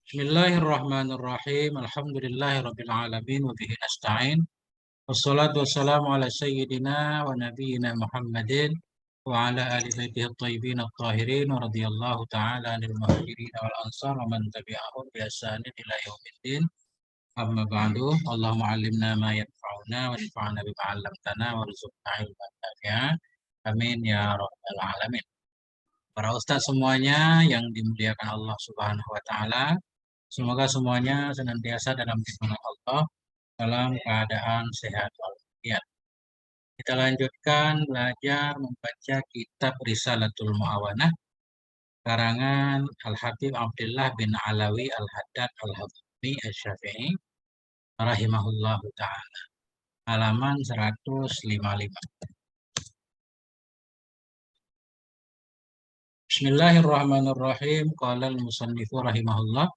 Bismillahirrahmanirrahim. Alhamdulillahirabbil alamin wa bihi nasta'in. Wassalatu wassalamu ala sayyidina wa nabiyyina Muhammadin wa ala ali baitihi at-thayyibin at-tahirin wa radhiyallahu ta'ala 'anil muhajirin wal ansar wa man tabi'ahum bi ihsanin ila yaumiddin. Amma ba'du. Allahumma 'allimna ma yanfa'una wa anfa'na bima 'allamtana warzuqna ilman nafi'an. Amin ya rabbal alamin. Para ustaz semuanya yang dimuliakan Allah Subhanahu wa taala, semoga semuanya senantiasa dalam lindungan Allah dalam keadaan sehat walafiat. Kita lanjutkan belajar membaca kitab Risalatul Mu'awanah karangan Al-Habib Abdullah bin Alawi Al-Haddad Al-Hafidhi Asy-Syafi'i rahimahullahu taala. Halaman 155. Bismillahirrahmanirrahim. Qala al-musannifu rahimahullah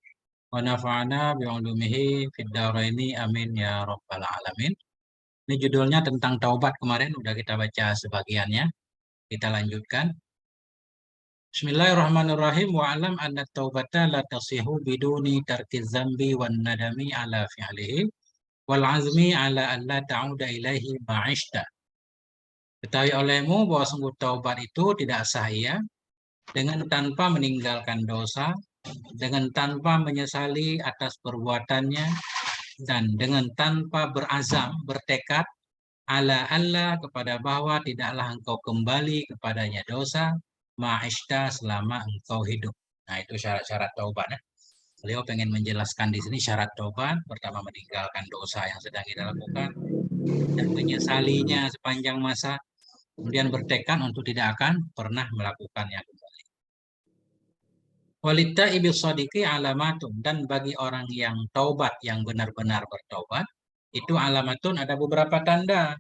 wa nafa'ana bi'ulumihi fid dharaini amin ya rabbal alamin. Ini judulnya tentang taubat, kemarin udah kita baca sebagiannya. Kita lanjutkan. Bismillahirrahmanirrahim. Wa alam anna taubata la tasihu biduni tarki dzambi wan nadami ala fi'lihi wal azmi ala an la ta'uda ilaihi ma'ishta. Ketahui olehmu bahwa sungguh taubat itu tidak sah ia dengan tanpa meninggalkan dosa, dengan tanpa menyesali atas perbuatannya, dan dengan tanpa berazam, bertekad ala Allah kepada bahwa tidaklah engkau kembali kepadanya dosa, ma'ishta selama engkau hidup. Nah, itu syarat-syarat taubat. Beliau pengen menjelaskan di sini syarat taubat. Pertama, meninggalkan dosa yang sedang kita lakukan dan menyesalinya sepanjang masa. Kemudian bertekad untuk tidak akan pernah melakukannya kembali. Walita ibil sodiki alamatun, dan bagi orang yang taubat, yang benar-benar bertaubat, itu alamatun ada beberapa tanda.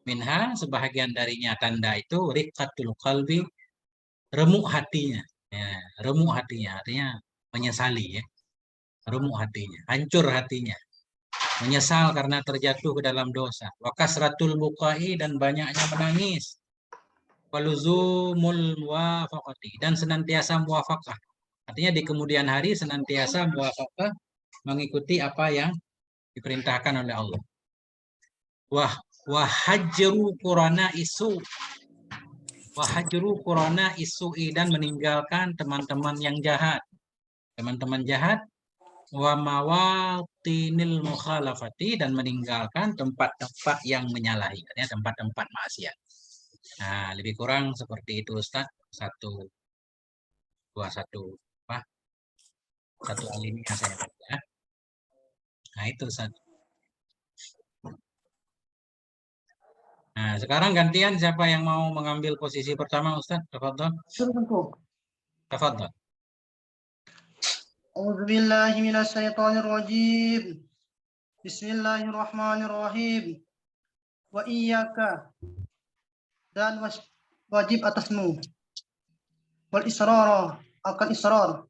Minha, sebahagian darinya tanda itu riqatul qalbi, remuk hatinya. Ya, remuk hatinya, artinya menyesali ya. Remuk hatinya, hancur hatinya. Menyesal karena terjatuh ke dalam dosa. Wa kasratul bukai, dan banyaknya menangis. Waluzumul muwafaqati, dan senantiasa muwafaqah. Artinya di kemudian hari senantiasa muwafaqah mengikuti apa yang diperintahkan oleh Allah. Wahajru qurana isu. Wahajru qurana isu'i, dan meninggalkan teman-teman yang jahat. Teman-teman jahat. Wa mawatinil mukhalafati, dan meninggalkan tempat-tempat yang menyalahi. Artinya tempat-tempat maksiat. Nah, lebih kurang seperti itu Ustaz. Satu alinea saya baca. Nah, itu satu. Nah, sekarang gantian siapa yang mau mengambil posisi pertama, Ustaz? Tafadhol. Tafadhol. A'udzu billahi minasyaitonir rajim. Bismillahirrahmanirrahim. Wa iyyaka, dan wajib atasmu. Wal israr, akan israr.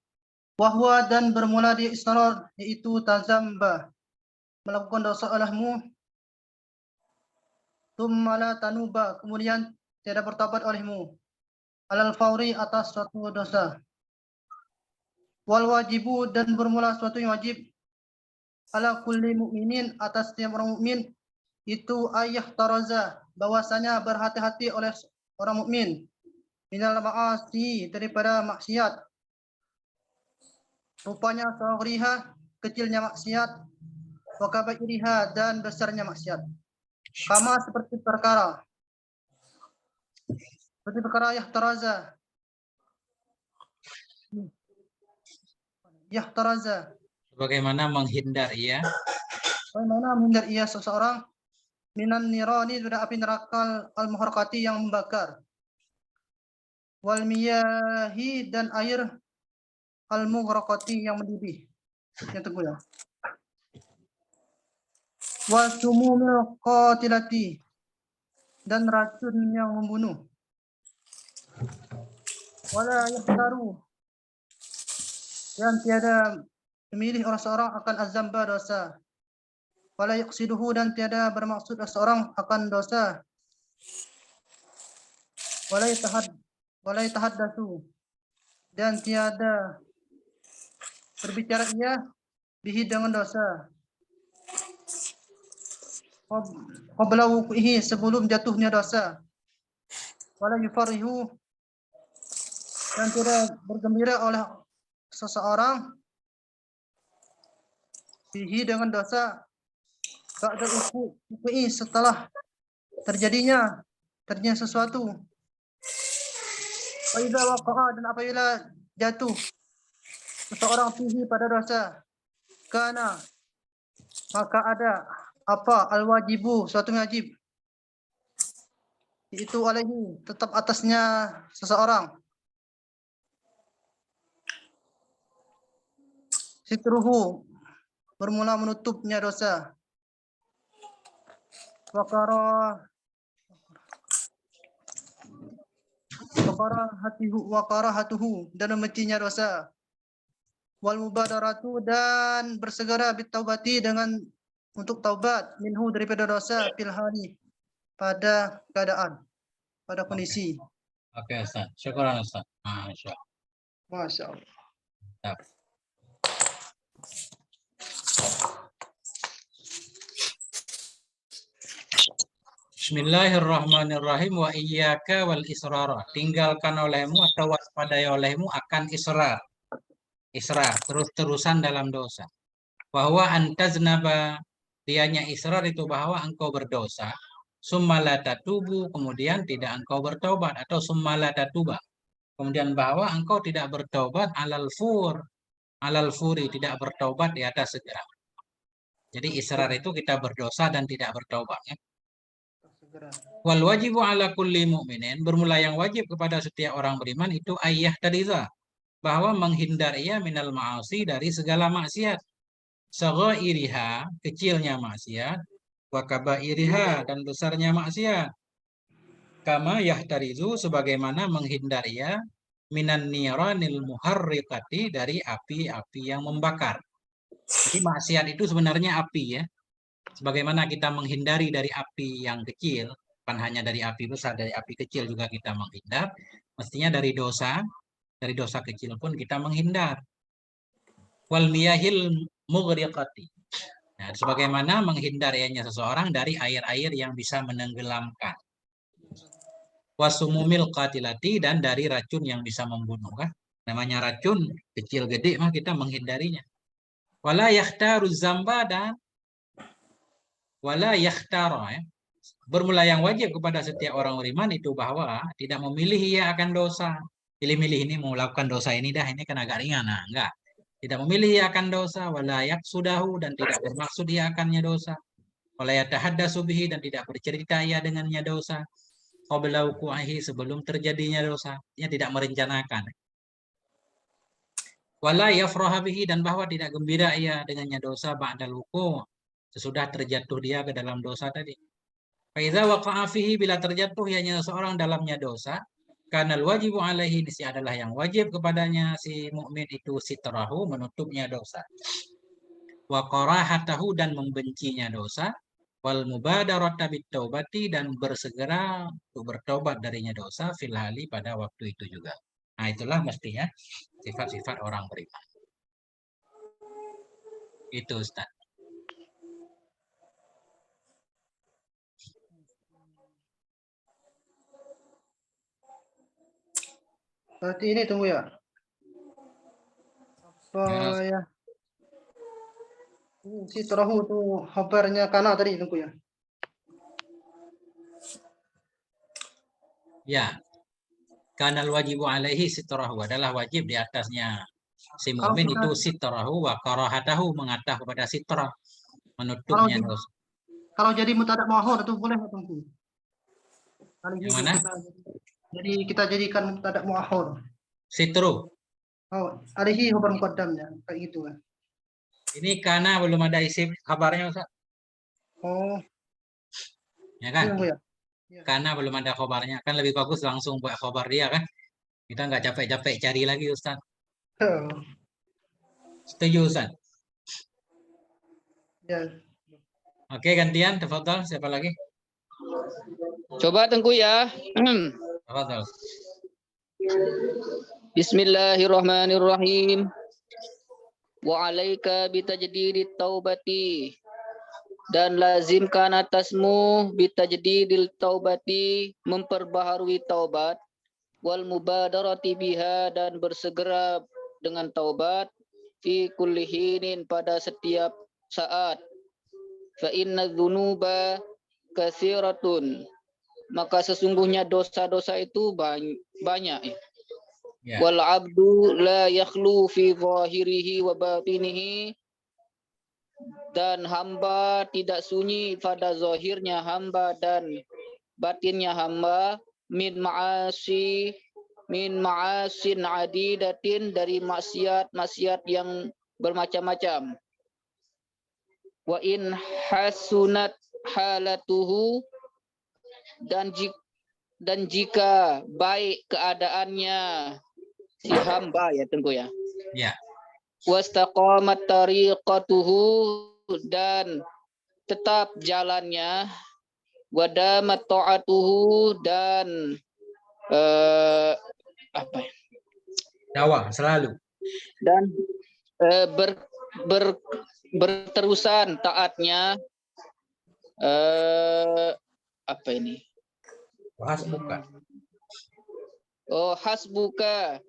Wahwa, dan bermula di israr, yaitu tazamba, melakukan dosa olehmu. Tsumma la tanuba, kemudian tiada bertobat olehmu. Alal fauri, atas suatu dosa. Wal wajibu, dan bermula suatu yang wajib. Ala kulli mu'minin, atas setiap orang mukmin, itu ayah taraza, bahwasanya berhati-hati oleh orang mukmin. Minal ma'asi, daripada maksiat. Rupanya saghriha, kecilnya maksiat, wa kabairiha, dan besarnya maksiat. Kama, seperti perkara yahtaraza, Bagaimana menghindar ia? bagaimana menghindar ia seseorang minan nirani, dari api neraka al-muharqati, yang membakar. Wal miyahi, dan air al-mughraqati, yang mendidih, yang tenggelam. Wa sumumil qatilati, dan racun yang membunuh. Wala yahtaru, dan tiada memilih orang seorang akan azamba, dosa. Wala yaqsiduhu, dan tiada bermaksud seorang akan dosa. Wala yatahaddatsu, dan tiada berbicara ia bihi dengan dosa. Qabla wuqihi, sebelum jatuhnya dosa. Wala yufarihu, dan tidak bergembira oleh seseorang bihi dengan dosa ba'dal wuqi'i, setelah terjadinya sesuatu. Wa idza waqa'a, dan apabila jatuh seseorang fihi pada dosa, kana, maka ada apa al-wajibu, suatu wajib, itu alaihi, tetap atasnya seseorang, sitruhu, bermula menutupnya dosa, wakarahatuhu, dan membencinya dosa, wal mubadaratu, dan bersegera bitaubati, dengan untuk taubat, minhu, daripada dosa, fil hali, pada keadaan, pada kondisi. Oke, Ustaz. Syukuran, Ustaz. Masya Masya Allah. Allah. Bismillahirrahmanirrahim. Wa iyyaka wal israra. Tinggalkan olehmu atau waspadai olehmu akan israr. Israr, terus-terusan dalam dosa. Bahwa antaznaba, dianya israr itu bahwa engkau berdosa. Summa la tatubu, kemudian tidak engkau bertobat. Atau summa la tatuba, kemudian bahwa engkau tidak bertobat alal furi, tidak bertobat di atas segera. Jadi israr itu kita berdosa dan tidak bertobat, ya. Wal wajibu ala kulli mu'minin, bermula yang wajib kepada setiap orang beriman itu ayyah tadiza, bahwa menghindar ia minal ma'asi, dari segala maksiat. Saghairiha, kecilnya maksiat, wa kabairiha, dan besarnya maksiat. Kama yahtarizu, sebagaimana menghindar ia minan niranil muharriqati, dari api-api yang membakar. Jadi maksiat itu sebenarnya api, ya. Sebagaimana kita menghindari dari api yang kecil, bukan hanya dari api besar, dari api kecil juga kita menghindar. Mestinya dari dosa kecil pun kita menghindar. Wal miyahil mughriqati. Nah, sebagaimana menghindar ianya seseorang dari air-air yang bisa menenggelamkan. Wasumumil qatilati, dan dari racun yang bisa membunuh, kan? Namanya racun kecil gede mah kita menghindarinya. Wala yakhtaru zamba, dan wala yakhtara, ya. Bermula yang wajib kepada setiap orang beriman itu bahwa tidak memilih ia akan dosa. Pilih-milih, ini mau melakukan dosa ini dah, ini kan agak ringan. Nah, enggak. Tidak memilih ia akan dosa, wala yaksudahu, dan tidak bermaksud ia akannya dosa. Wala yatahaddatsu bihi, dan tidak bercerita ia dengannya dosa. Qabla wuqu'ihi, sebelum terjadinya dosa. Ia tidak merencanakan. Wala yafraha bihi, dan bahwa tidak gembira ia dengannya dosa ba'dal wuqu', sesudah terjatuh dia ke dalam dosa tadi. Faiza waqa'a fihi, bila terjatuh ianya seorang dalamnya dosa, karena wajibu alaihi, ini adalah yang wajib kepadanya si mukmin itu sitrahu, menutupnya dosa. Wa qarahatahu, dan membencinya dosa. Wal mubadarata bitaubati, dan bersegera untuk bertobat darinya dosa, fil hali, pada waktu itu juga. Nah, itulah mestinya sifat-sifat orang beriman. Itu, Ustaz. Berarti ini tunggu ya. Apa ya? Si terahu tuh habarnya kana tadi tunggu ya. Ya. Kanal wajibu alaihi sitrahu, adalah wajib di atasnya si Kalau mukmin kita itu sitrahu wa karahatahu, mengatah kepada sitrah, kalau menutupnya dosa. kalau jadi mutadak muahhar itu boleh tunggu. Kali Yang ini mana? kita jadikan mutadak muahhar. Sitru. Oh, alihi khabar muqaddamnya kayak gitu kan. Ini karena belum ada isi kabarnya, Ustaz. Oh, Ya kan? tunggu ya. Karena belum ada kabarnya, kan lebih bagus langsung buat kabar dia, kan? Kita nggak capek-capek cari lagi, Ustaz. Oh, Setuju, Ustaz? ya. Oke, gantian, tafadhal. Siapa lagi? Coba Tengku ya. Tafadhal. Bismillahirrahmanirrahim. Wa alaika bitajdidit taubati, dan lazimkan atasmu bitajdidil taubati, memperbaharui taubat, wal mubadarati biha, dan bersegera dengan taubat, fi kulli hinin, pada setiap saat. Fa inna dzunuba katsiratun, maka sesungguhnya dosa-dosa itu banyak. Ya. Wal abdu la yakhlu fi zahirihi wa batinihi, dan hamba tidak sunyi pada zahirnya hamba dan batinnya hamba, min ma'asin adidatin, dari maksiat yang bermacam-macam. Wa in hasunat halatuhu, dan jika baik keadaannya si hamba, ya tentu ya. Ya. Wastaqamat tariqatuhu, dan tetap jalannya, wadamat ta'atuhu, dan Dakwah selalu. Dan berterusan taatnya, Hasbuka. Hasbuka,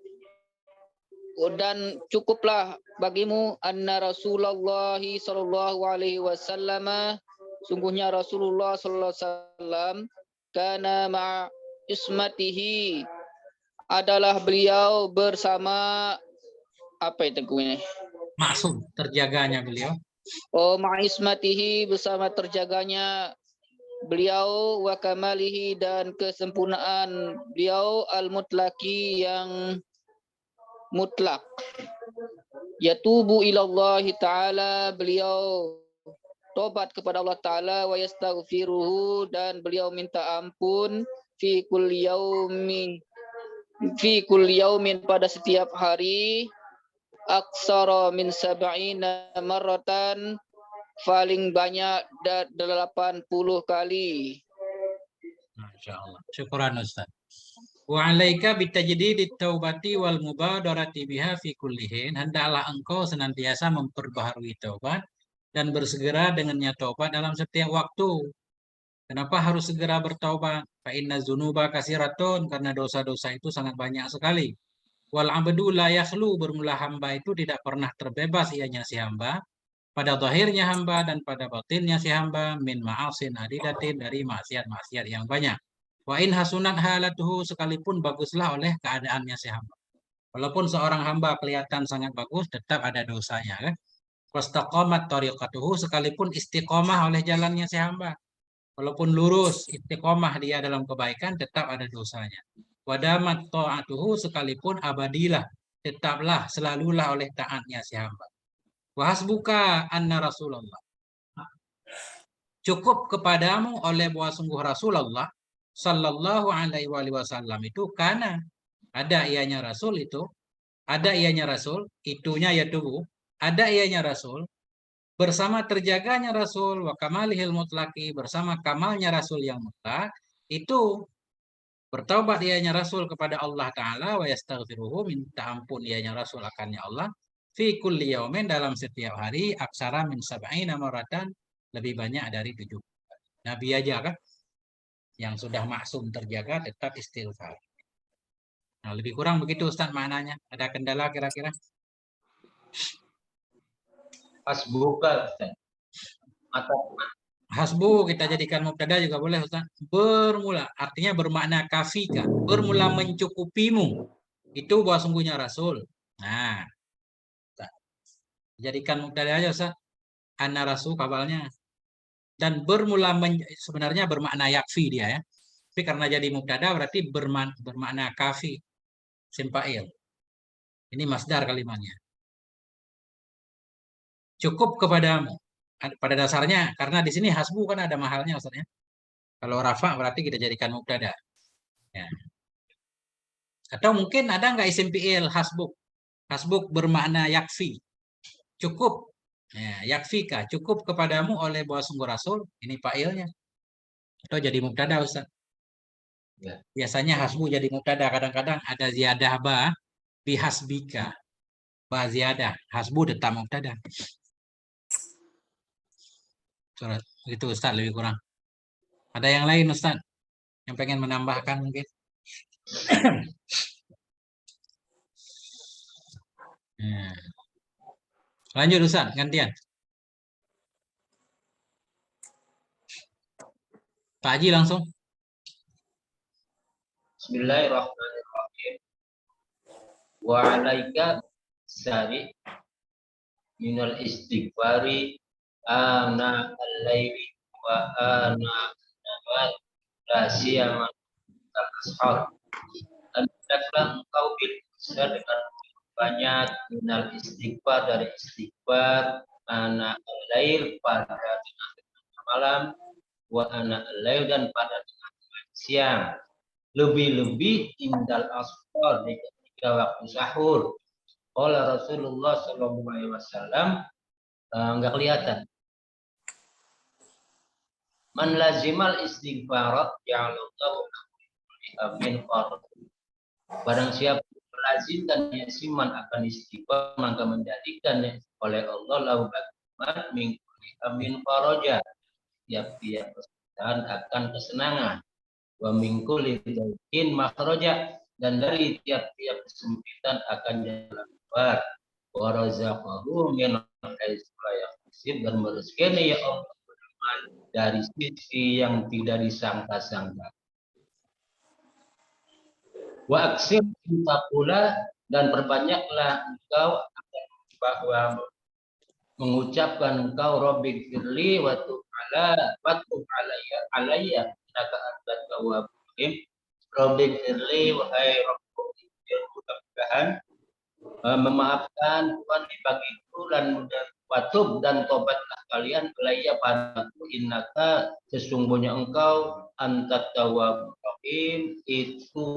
dan cukuplah bagimu, anna Rasulullah sallallahu alaihi wasallam, sungguhnya Rasulullah sallallahu alaihi wasallam, kana ma ismatihi, adalah beliau bersama maksum, terjaganya beliau. Ma ismatihi, bersama terjaganya beliau, wa kamalihi, dan kesempurnaan beliau, al mutlaki, yang mutlak. Yatubu ilallahi ta'ala, beliau tobat kepada Allah Ta'ala, wa yastaghfiruhu, dan beliau minta ampun, fi kulli yaumin, pada setiap hari, aksara min sab'ina marratan, paling banyak 80 kali. Masya Allah. Syukuran Ustaz. Wa alaika bitajdidit taubati wal mubadarati biha fi kullihin. Hendaklah engkau senantiasa memperbaharui taubat dan bersegera dengannya taubat dalam setiap waktu. Kenapa harus segera bertaubat? Fa inna dzunuba katsiratun, karena dosa-dosa itu sangat banyak sekali. Wal abdu la yakhlu, bermula hamba itu tidak pernah terbebas ianya si hamba, pada zahirnya hamba dan pada batinnya si hamba, min ma'asin adidatin, dari maksiat-maksiat yang banyak. Wa in hasunat halatuhu, sekalipun baguslah oleh keadaannya si hamba. Walaupun seorang hamba kelihatan sangat bagus, tetap ada dosanya kan. Wastaqamat tariqatuhu, sekalipun istiqomah oleh jalannya si hamba. Walaupun lurus, istiqomah dia dalam kebaikan, tetap ada dosanya. Wadamat ta'atuhu, sekalipun abadilah, tetaplah, selalulah oleh taatnya si hamba. Wahasbuka anna Rasulullah. Cukup kepadamu oleh bahwa sungguh Rasulullah sallallahu alaihi wasallam itu, karena ada ianya Rasul itu, ada ianya Rasul, itunya ya tubuh, ada ianya Rasul, bersama terjaganya Rasul, wa kamalihil mutlaki, bersama kamalnya Rasul yang mutlak, itu bertaubat ianya Rasul kepada Allah Ta'ala, wa yastaghfiruhu, minta ampun ianya Rasul akannya Allah, fi kulli yaumin, dalam setiap hari, aksara min sab'ina maratan, lebih banyak dari 70. Nabi aja kan yang sudah maksum terjaga tetap istighfar. Nah, lebih kurang begitu Ustaz maknanya. Ada kendala kira-kira? Hasbuka Ustaz. Atau Hasbu kita jadikan mubtada juga boleh Ustaz. Bermula, artinya bermakna kafika, bermula mencukupimu. Itu bahwa sungguhnya Rasul. Nah, jadikan mubtada aja Ustaz. Anna Rasul kabalnya. Dan bermula sebenarnya bermakna yakfi dia ya. Tapi karena jadi mubtada berarti bermakna kafi. Simpail. Ini masdar kalimatnya. Cukup kepadamu. Pada dasarnya, karena di sini hasbu kan ada mahalnya Ustaz ya. Kalau rafa berarti kita jadikan mubtada. Ya. Atau mungkin ada nggak isim fi'il hasbuk? Hasbuk bermakna yakfi. Cukup. Ya, yakfika, cukup kepadamu oleh bahwa sungguh Rasul. Ini fa'ilnya. Atau jadi mubtada Ustaz. Ya. Biasanya hasbu jadi mubtada, kadang-kadang ada ziyadah ba. bihasbika ba ziyadah. Hasbu tetap mubtada. Surat itu Ustaz lebih kurang. Ada yang lain Ustaz yang pengen menambahkan mungkin? Hmm. Lanjut Ustaz, gantian. Pak Haji langsung. Bismillahirrahmanirrahim. Wa alaika sari minal istighfari ana al-laili wa ana al-nahar la siyama al-ashar. Hendaklah engkau berusaha dengan banyak minal istighfar dari istighfar ana al-lail pada tengah malam wa ana al-lail dan pada tengah siang. Lebih-lebih indal ashar di ketika waktu sahur. Qala Rasulullah sallallahu alaihi wasallam, enggak kelihatan. Man lazimal istighfar ja'alallahu min fard. Barang siapa melazimkan yasiman akan istighfar maka menjadikan oleh Allah lahu bagian min amin faraja. Tiap-tiap kesusahan akan kesenangan. Wa min kulli dhaiqin makhraja, dan dari tiap-tiap kesempitan akan jalan keluar. Wa razaqahu min haitsu la yahtasib, dan merezekinya ya Allah dari sisi yang tidak disangka-sangka. Wa aksir taqula, dan perbanyaklah engkau bahwa mengucapkan engkau Rabbi firli wa tub alayya innaka antat tawwabur rahim. Rabbi firli, wahai Rabbku, mudah-mudahan memaafkan Tuhan bagiku, dan watub, dan tobatlah kalian alayya padaku, innaka, sesungguhnya engkau antat tawwabur rahim, itu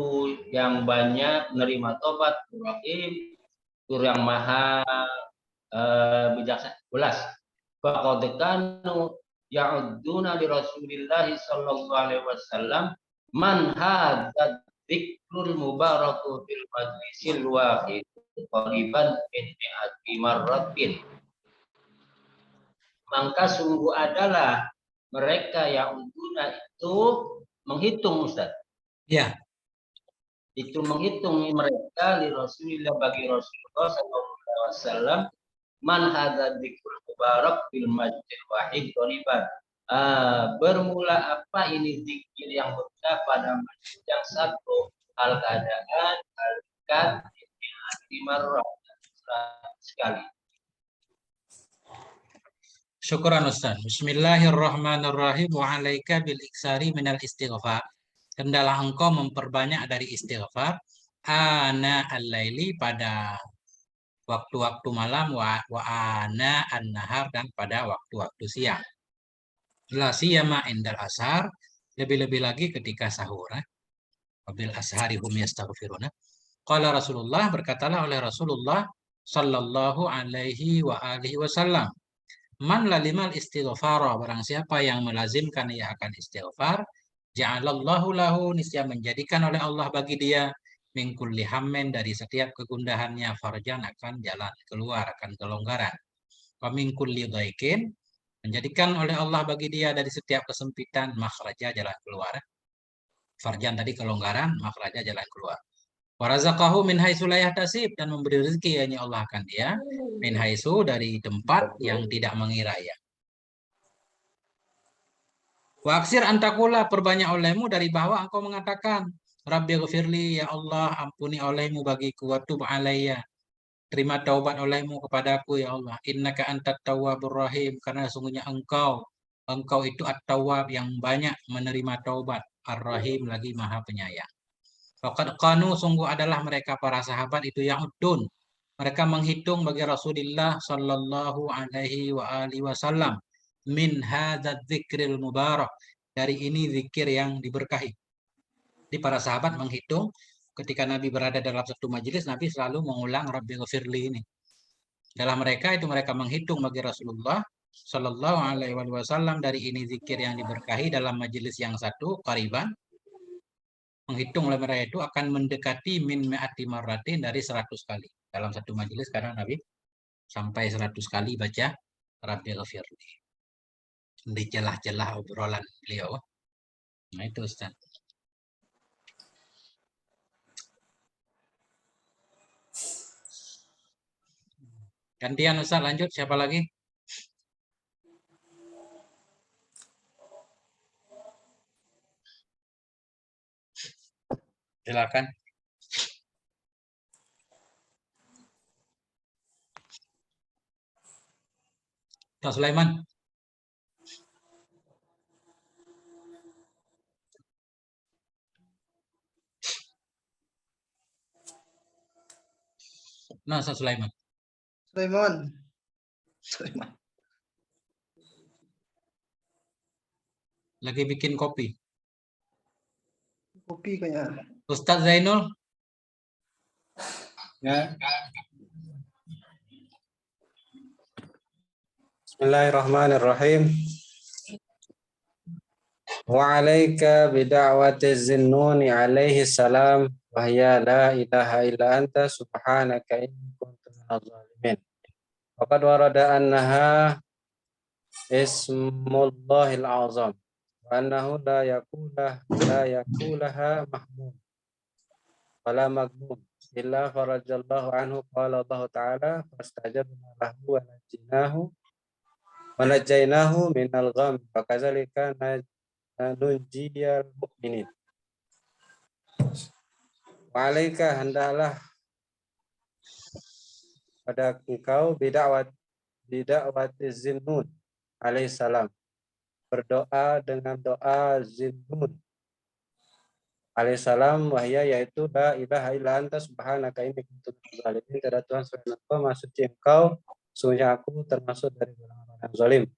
yang banyak menerima tobat, rahim, itu yang maha bijaksana. 11. Faqad kanu ya'udduna li Rasulillah sallallahu alaihi wasallam man hadza dzikrul mubaraku fil majlisil wahid qariban min mi'ati marratin. Maka sungguh adalah mereka yang itu menghitung, Ustaz. Ya. Itu menghitung mereka li Rasulillah, bagi Rasulullah sallallahu alaihi wasallam, man hadza dzikrul mubarak fil majlisil wahid qariban. Bermula apa ini zikir yang berada pada majlis yang satu, hal keadaan hal di marrah sekali. Syukran Ustaz. Bismillahirrahmanirrahim. Wa alaika bil iksari minal istighfar. Hendaklah engkau memperbanyak dari istighfar ana al-laili, pada waktu-waktu malam, wa ana an-nahar, dan pada waktu-waktu siang. La siyama indal ashar, lebih-lebih lagi ketika sahur. Wabil ashari hum yastaghfiruna. Qala Rasulullah, berkatalah oleh Rasulullah sallallahu alaihi wa alihi wasallam, man lalimal istighfara, barang siapa yang melazimkan ia akan istighfar, ja'alallahu lahu, niscaya menjadikan oleh Allah bagi dia min kulli hammin, dari setiap kegundahannya, farjan, akan jalan keluar, akan kelonggaran. Wa min kulli dhaiqin, menjadikan oleh Allah bagi dia dari setiap kesempitan, makhraja, jalan keluar. Farjan tadi kelonggaran, makhraja jalan keluar. Wa razaqahu min haitsu la yahtasib, dan memberi rezeki hanya Allah akan dia min haitsu, dari tempat yang tidak mengira ya. Wa aksir antakula, perbanyak olehmu dari bahwa engkau mengatakan Rabbi ghafirli, ya Allah ampuni olehmu bagiku, wa tub alayya, terima taubat olehmu kepadaku ya Allah, innaka antat tawwabur rahim, karena sungguhnya engkau itu at-tawwab, yang banyak menerima taubat, ar-rahim, lagi maha penyayang. Faqad qanu, sungguh adalah mereka para sahabat itu yang udun, mereka menghitung bagi Rasulullah sallallahu alaihi wa alihi wasallam min hadzal dzikril mubarak, dari ini zikir yang diberkahi. Di para sahabat menghitung ketika Nabi berada dalam satu majelis, Nabi selalu mengulang Rabbi ghafirli ini. Dalam mereka itu mereka menghitung bagi Rasulullah sallallahu alaihi wasallam dari ini zikir yang diberkahi dalam majelis yang satu, qariban, menghitung oleh mereka itu akan mendekati min mi'ati marratin dari 100 kali. Dalam satu majelis kadang Nabi sampai 100 kali baca Rabbi ghafirli. Di celah-celah obrolan beliau. Nah itu Ustaz. Gantian Ustaz, lanjut siapa lagi? Silakan. Ustaz Sulaiman. Nah, Ustaz Sulaiman. Sulaiman. Lagi bikin kopi. Kopi kayaknya. Ustaz Zainul. Ya. Bismillahirrahmanirrahim. Wa alaika bida'wati zinnuni alaihi salam wa hiya la ilaha illa anta subhanaka inni kuntu minadh dhalimin. Waqad warada annaha ismullahil azam wa annahu la yakulaha mahmud wala maghmum illa farajallahu anhu qala Allah ta'ala fastajabna lahu wa najainahu minal gham wa kadzalika nunjiyal mu'minin. Wa alaika hendaklah pada engkau bida'wati Zinnun alaihissalam, berdoa dengan doa Zinnun alaihissalam, wahya yaitu la ilaha illa anta subhanaka inni kuntu minadh dhalimin. Tidak Tuhan selain engkau, maksudnya engkau sungguhnya aku termasuk dari orang-orang yang zalim.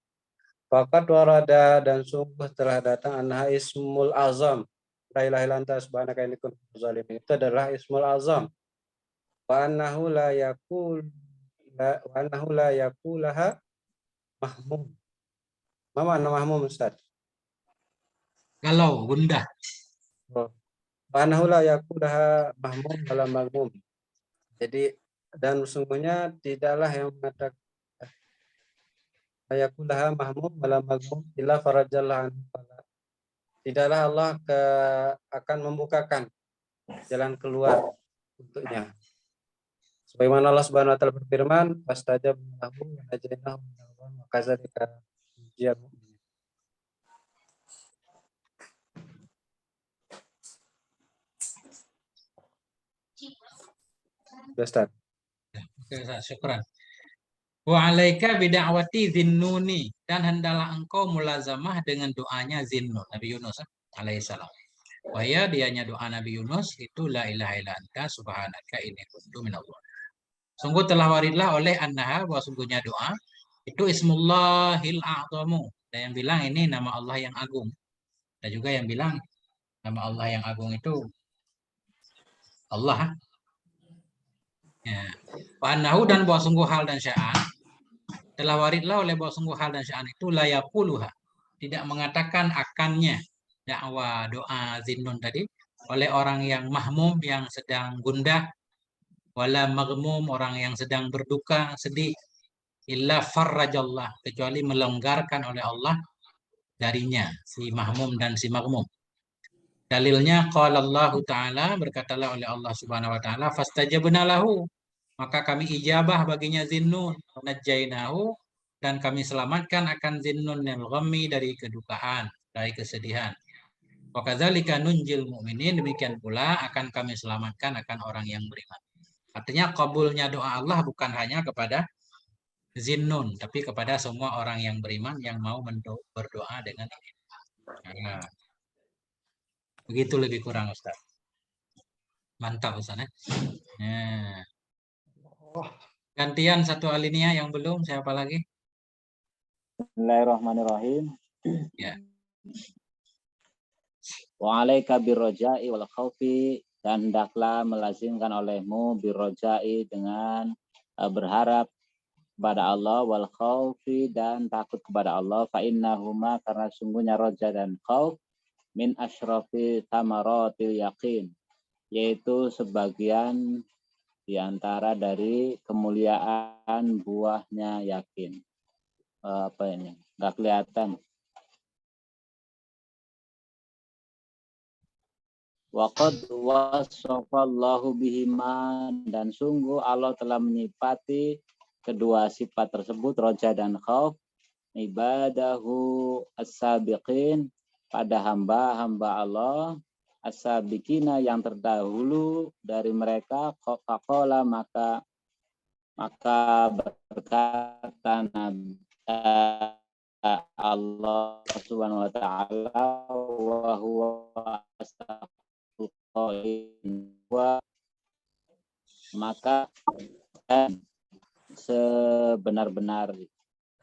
Faqad warada dan sungguh telah datang anha ismul azam, la ilaha illa anta subhanaka inni kuntu minadh dhalimin. Itu adalah ismul azam. Wa annahu la yakulaha mahmum. Apa makna mahmum, Ustaz? Galau, gundah. Wa annahu la yakulaha mahmum wala maghmum. Jadi dan sesungguhnya tidaklah yang mengatakan yakulaha mahmum wala maghmum illa farajallahu anhu. Tidaklah Allah akan membukakan jalan keluar untuknya. Sebagaimana Allah Subhanahu wa taala berfirman, "Fastajabna lahu wa najainahu minal gham wa kadzalika nunjiyal mu'minin." Ustaz. Oke, Ustaz, syukran. Wa alaika bida'wati zinnuni, dan hendaklah engkau mulazamah dengan doanya Zinnun, Nabi Yunus alaihissalam. Wahya dianya doa Nabi Yunus itu la ilaha illa anta subhanaka inni kuntu minadh dhalimin. Sungguh telah waridlah oleh annaha, bahwa sungguhnya doa itu ismullahil a'zamu. Dan yang bilang ini nama Allah yang agung. Dan juga yang bilang nama Allah yang agung itu Allah. Ya. Wa annahu, dan bahwa sungguh hal dan sya'an telah waridlah oleh bahwa sungguh hal dan sya'an itu la yaquluha, tidak mengatakan akannya dakwah doa Zinnun tadi oleh orang yang mahmum, yang sedang gundah, wala maghmum, orang yang sedang berduka, sedih, illa farrajallah, kecuali melonggarkan oleh Allah darinya si mahmum dan si maghmum. Dalilnya qala Allah Ta'ala, berkatalah oleh Allah Subhanahu wa taala, fastajabna lahu, maka kami ijabah baginya Zinnun, najainahu, dan kami selamatkan akan Zinnun yang ghammi, dari kedukaan, dari kesedihan. Wa kadzalika nunjil mu'minin, demikian pula akan kami selamatkan akan orang yang beriman. Artinya kabulnya doa Allah bukan hanya kepada Zinnun, tapi kepada semua orang yang beriman yang mau berdoa dengan ini. Nah, begitu lebih kurang, Ustaz. Mantap, Ustaz. Nah, gantian satu alinea yang belum, siapa lagi? Bismillahirrahmanirrahim. Ya. Wa alaika birroja'i wal khaufi, dan hendaklah melazimkan olehmu birroja'i, dengan berharap kepada Allah, wal khaufi, dan takut kepada Allah. Fa innahuma, karena sungguhnya roja dan khauf min asyrafi tamaratil yakin, yaitu sebagian di antara dari kemuliaan buahnya yakin. Apa ini? Nggak kelihatan. Waqad wasafallahu bihima, dan sungguh Allah telah menyifati kedua sifat tersebut, roja dan khauf, ibadahu as-sabiqin, pada hamba-hamba Allah, as-sabiqina, yang terdahulu dari mereka. Faqala, maka berkata Allah Subhanahu wa taala, wa huwa asdaqul qailin, maka sebenar-benar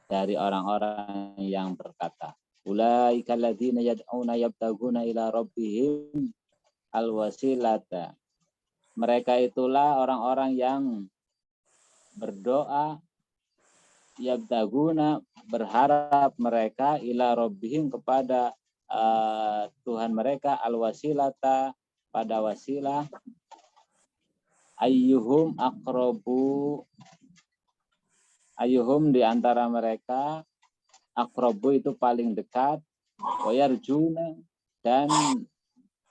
dari orang-orang yang berkata, ulaika alladzina yad'una yabtaguna ila rabbihim alwasilata, mereka itulah orang-orang yang berdoa, yabtaguna, berharap mereka, ila rabbihim, kepada Tuhan mereka, alwasilata, pada wasilah, ayyuhum aqrabu, ayyuhum, di antara mereka, aqrabu itu paling dekat, wa yarjuna, dan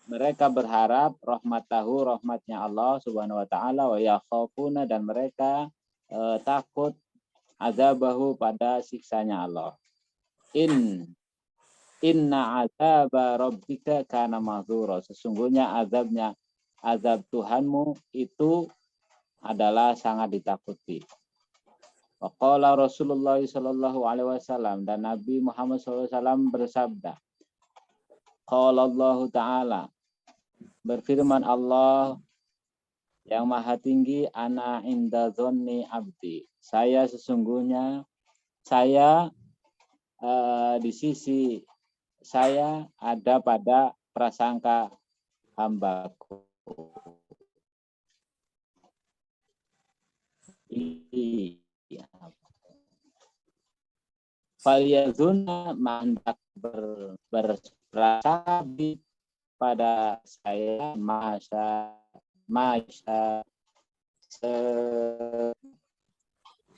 mereka berharap rahmatahu, rahmatnya Allah Subhanahu wa taala, wa yakhafuna, dan mereka takut azabahu, pada siksanya Allah. Inna azaba rabbika kana mahdzura, sesungguhnya azab Tuhanmu itu adalah sangat ditakuti. Waqala Rasulullah sallallahu alaihi wasallam, dan Nabi Muhammad sallallahu alaihi wasallam bersabda, qala Allah taala, berfirman Allah yang maha tinggi, ana inda dzanni abdi, saya sesungguhnya, saya di sisi saya ada pada prasangka hambaku. Falyazunna, mandak berprasangka pada saya, masya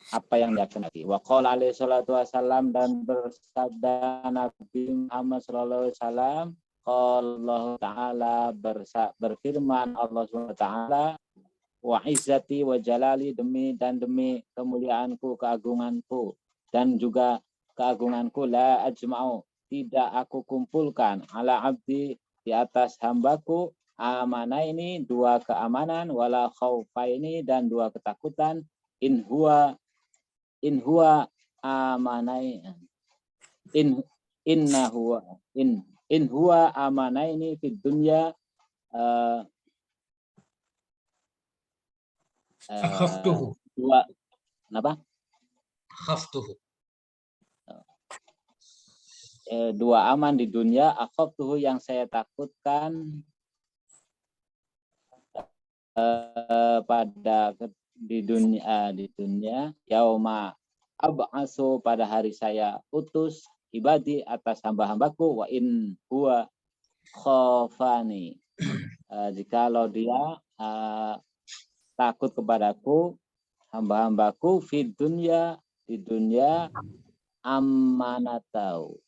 apa yang dia kehendaki. Wa qala alaihi salatu wasallam, dan bersabda Nabi Muhammad sallallahu alaihi wasallam, Allah taala, berfirman Allah Subhanahu wa taala, wa izzati wa jalali, demi kemuliaanku, keagunganku, dan juga keagunganku, la ajma'u, tidak aku kumpulkan, ala abdi, di atas hambaku, amanah ini, dua keamanan, wala khaufa ini, dan dua ketakutan, in huwa amanai, in huwa amanaini fid dunya, Khaftuhu. dua, apa? Khaftuhu. Dua aman di dunia, akhaftuhu, yang saya takutkan pada di dunia, yauma ab'asu, pada hari saya utus, ibadi, atas hamba-hambaku, wa in huwa khafani, jikalau dia takut kepadaku, hamba-hambaku, fid dunya, di dunia, amanatau,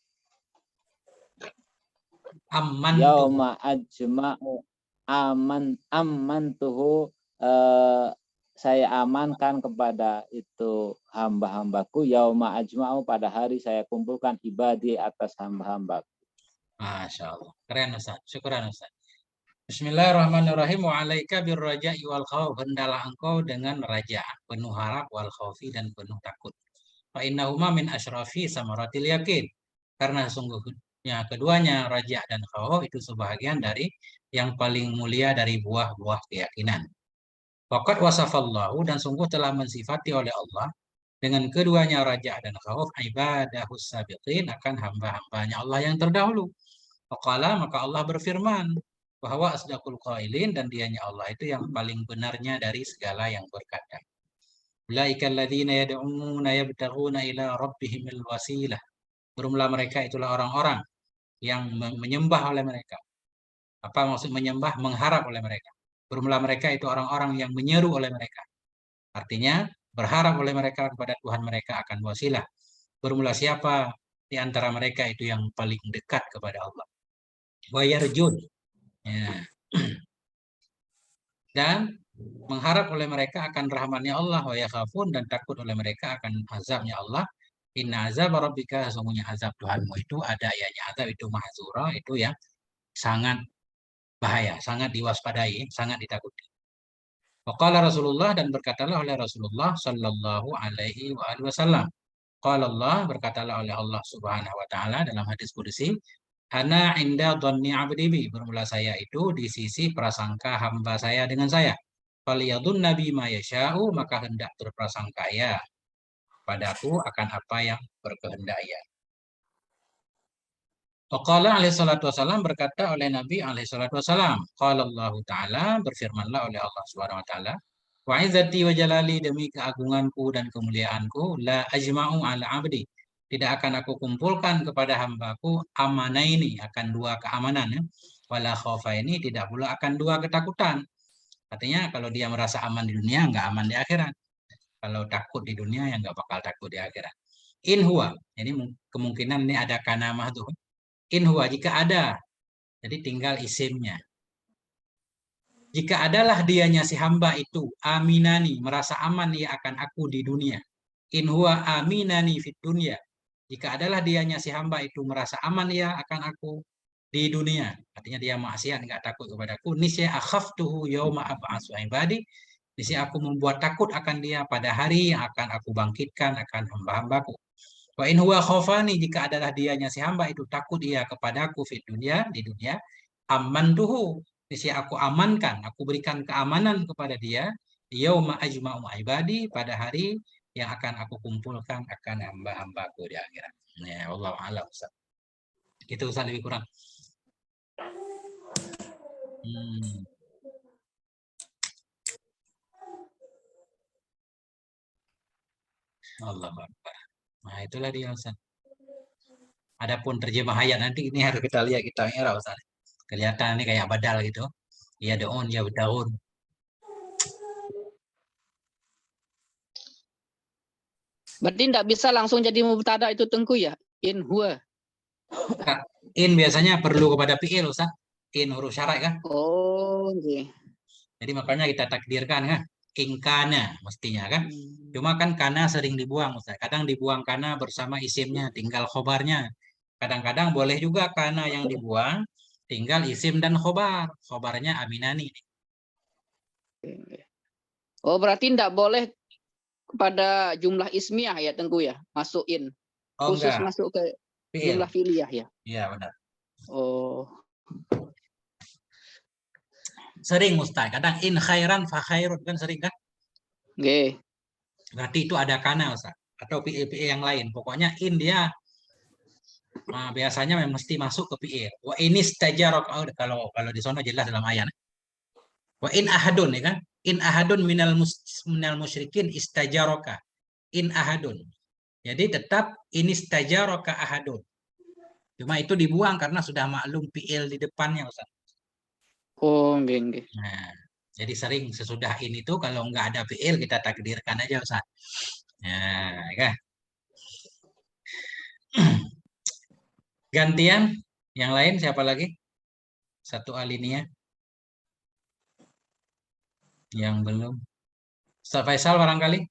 yauma ajma'u, amantuhu, saya amankan kepada itu hamba-hambaku, yauma ajma'u, pada hari saya kumpulkan, ibadi, atas hamba-hambaku. Masya Allah, keren Ustaz, syukuran Ustaz. Bismillahirrahmanirrahim. Wa alaika birraja'i wal khauf, hendalah engkau dengan raja, penuh harap, wal khaufi, dan penuh takut. Fa innahuma min asyrafi samaratil yakin, karena sungguhnya keduanya, raja dan khauf, itu sebahagian dari yang paling mulia dari buah-buah keyakinan. Waqad wasafallahu, dan sungguh telah mensifati oleh Allah dengan keduanya, raja dan khauf, ibadahus sabiqin, akan hamba-hambanya Allah yang terdahulu. Waqala, maka Allah berfirman, bahwa asdaqul qailin, dan dianya Allah itu yang paling benarnya dari segala yang berkata. Ulaika alladzina yad'una yabtaghuna ila rabbihimil wasilah, bermula mereka itulah orang-orang yang menyembah oleh mereka. Apa maksud menyembah? Mengharap oleh mereka. Bermula mereka itu orang-orang yang menyeru oleh mereka. Artinya berharap oleh mereka kepada Tuhan mereka akan wasilah. Bermula siapa di antara mereka itu yang paling dekat kepada Allah. Wa yarjun. Ya. Dan mengharap oleh mereka akan rahmatnya Allah, wa yakhafun, dan takut oleh mereka akan azabnya Allah. Inna azab rabbika, sesungguhnya azab Tuhanmu itu, ada ayatnya azab itu mahzura, itu yang sangat bahaya, sangat diwaspadai, sangat ditakuti. Waqala Rasulullah, dan berkatalah oleh Rasulullah sallallahu alaihi wasallam. Qala Allah, berkatalah oleh Allah Subhanahu wa taala dalam hadis qudsi, ana inda dhanni 'abdi bi, bermula saya itu di sisi prasangka hamba saya dengan saya. Faliyadun nabi ma yasha'u, maka hendak berprasangka ia padaku akan apa yang berkehendak ia. Waqala alaihi salatu wasalam, berkata oleh Nabi alaihi salatu wasalam, qala Allah taala, berfirmanlah oleh Allah Subhanahu wa taala, wa izzati wa jalali, demi keagunganku dan kemuliaanku, la ajma'u ala abdi, tidak akan aku kumpulkan kepada hambaku amanaini, akan dua keamanan, ya. Wala khaufaini, tidak pula akan dua ketakutan. Artinya kalau dia merasa aman di dunia, nggak aman di akhirat. Kalau takut di dunia, ya nggak bakal takut di akhirat. In huwa, ini kemungkinan ini ada kanamah tuh. In huwa, jika ada, jadi tinggal isimnya. Jika adalah dianya si hamba itu aminani, merasa aman ia akan aku di dunia. In huwa aminani fit dunia. Jika adalah dianya si hamba itu merasa aman ia akan aku di dunia. Artinya dia maksiat, nggak takut kepadaku. Nisya akhaftuhu yauma ab'atsu ibadi. Nisya aku membuat takut akan dia pada hari yang akan aku bangkitkan akan hamba-hambaku. Wa in huwa khafani, jika adalah dianya si hamba itu takut ia kepadaku fit dunia, di dunia, amantuhu, niscaya aku amankan, aku berikan keamanan kepada dia, yauma ajma'u ibadi, pada hari yang akan aku kumpulkan akan hamba-hambaku di akhirat. Ya, Allah a'lam. Itu Ustaz lebih kurang. Allah Akbar. Nah, itulah dia Ustaz. Adapun terjemah ayat nanti ini harus kita lihat, kita era Ustaz. Kelihatan ini kayak badal gitu. Ya daun, ya daun. Berarti tidak bisa langsung jadi mubtada itu Tengku ya? In huwa. In biasanya perlu kepada fi'il Ustaz. In huruf syarat kan? Oh, okay. Jadi makanya kita takdirkan kan? Ingkana mestinya kan? Cuma kan kana sering dibuang Ustaz. Kadang dibuang kana bersama isimnya, tinggal khobarnya. Kadang-kadang boleh juga kana yang dibuang, tinggal isim dan khobar. Khobarnya aminani. Oh, berarti tidak boleh kepada jumlah ismiyah ya Tengku ya? Masukin. Oh, Khusus enggak. masuk ke Fi'il. jumlah filiyah ya? Iya benar. Oh. Sering Ustaz. Kadang in khairan fa khairun kan sering kan? Oke. Berarti itu ada kana Ustaz. Atau fi'il yang lain. Pokoknya in dia biasanya mesti masuk ke fi'il. Wa ini stajarok, kalau di sana jelas dalam ayat. Wa in ahadun ya kan? In ahadun minal musyrikin istajaroka. In ahadun. Jadi tetap ini istajaroka ahadun. Cuma itu dibuang karena sudah maklum fi'il di depannya Ustaz. Oh, enggak. Nah, jadi sering sesudah ini tuh kalau nggak ada fi'il kita takdirkan aja Ustaz. Nah, kan? Gantian yang lain siapa lagi? Satu alinea yang belum. Ustaz Faisal barangkali.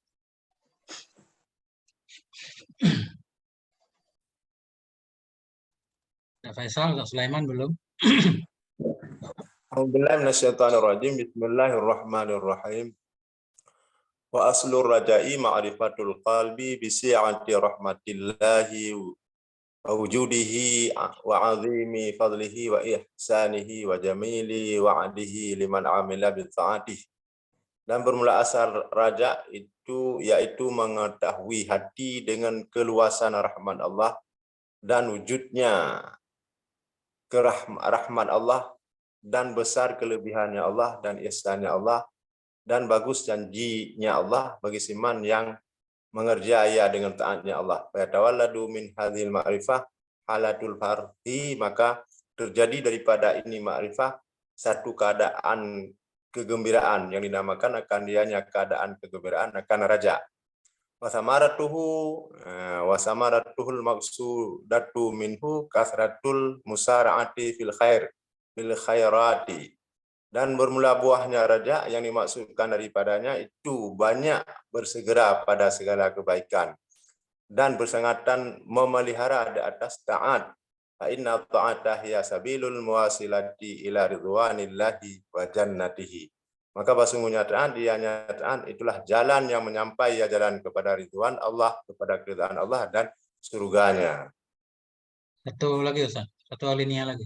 Ustaz Faisal, Ustaz Sulaiman belum. A'udzubillahi minasyaitonir rajim. Bismillahirrahmanirrahim. Wa aslur raja'i ma'rifatul qalbi bi si'ati rahmatillahi wa wujudihi wa 'azimi fadlihi wa ihsanihi wa jamili wa'dihi liman 'amila bi ta'atihi. Dan bermula asal raja itu yaitu mengetahui hati dengan keluasan rahmat Allah dan wujudnya rahmat Allah, dan besar kelebihannya Allah dan ihsannya Allah, dan bagus janjinya Allah bagi siman yang mengerjaya dengan taatnya Allah. Fayatawalladu min hadhil ma'rifah, halatul farhi, maka terjadi daripada ini ma'rifah satu keadaan kegembiraan yang dinamakan akan dianya keadaan kegembiraan akan raja. Wasamaratuhul maksudatu minhu kasratul musara'ati fil khairati. Dan bermula buahnya raja yang dimaksudkan daripadanya itu banyak bersegera pada segala kebaikan dan bersangatan memelihara di atas taat. Fa inna ta'ata hiya sabilul muwasilati ila ridwanillahi wa jannatihi. Maka sesungguhnya taat, itulah jalan yang menyampai jalan kepada ridwan Allah, kepada keridhaan Allah dan surganya. Satu lagi Ustaz, satu alinea lagi.